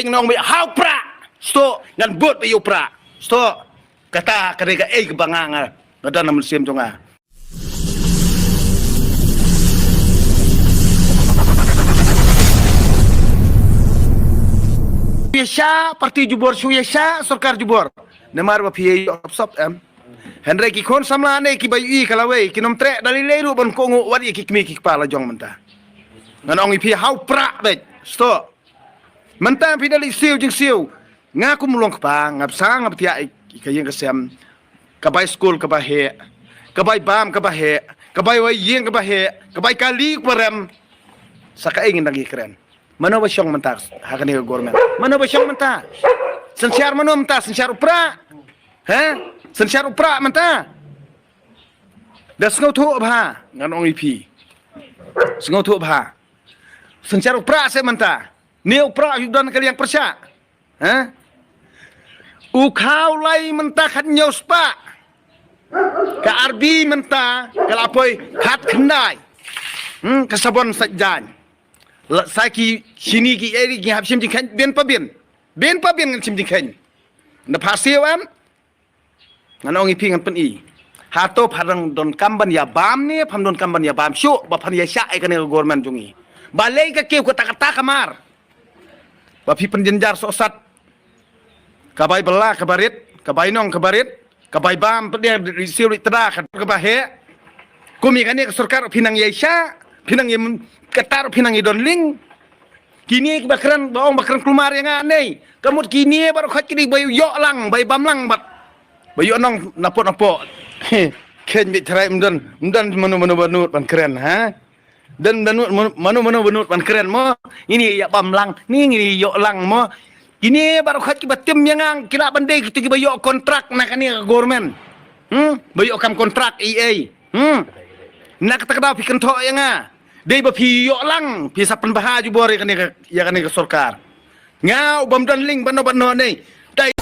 nong be hau pra sto ngan bot be pra sto kata kadega kebangang ngada nam sim tunga Yesha parti jubor su yesha sarkar jubor nemar ba pie sop Henry ki kon samlane ki bayi kalawe ki nom tre dali leru bon ko ngu wadi ki kmi ki kepala jong menta ngan ong pi hau pra be sto menta pi dali siu jing siu ngaku mulong pa ngap sang ngap tia ka yeng kesem ka bai school ka ba he ka bai bam ka ba he ka bai wai yeng ka ba he ka bai kali parem saka ingin lagi keren mana ba syong menta hakani government mana ba syong menta sensiar mana menta sensiar upra sensiar upra menta das ngau thu bha ngan ong ipi ngau thu bha sensiar upra se menta ni upra yudan kalian persya ukau lai menta khat nyos pa ka arbi menta kalapoi khat khandai kasabon sajjan saki sini ki eri ki hab sim jing ben pa ben ngan sim jing na phasiu am ngan ong ipi ngan pen i hato pharang don kamban ya bam ni pham don kamban ya bam syu ba phan ya sya ai kan government jungi balai ka keu kata kata kamar ba pi penjenjar sosat kabai bela kabarit kabai nong kabarit kabai bam dia risiu itra ka ba he kumi kan ni sarkar pinang ya sya pinang yem ketar pinang idon ling kini bakran baong bakran kelumar yang aneh kamut kini baru khat kini bayu yok lang bayu bam lang bat bayu nong napot ken bit cerai mdan manu banut ban keren dan manu banut ban keren mo ini ya bam lang ini yok lang mo ini baru khat ki batim yang kira bandai kita ki bayu kontrak nak ni government bayu kam kontrak EA nak kata pikan tho yang dei ba phi yo lang phi sapan baha ju bore kan ya kan ke sarkar ngau bam dan ling bano nei dai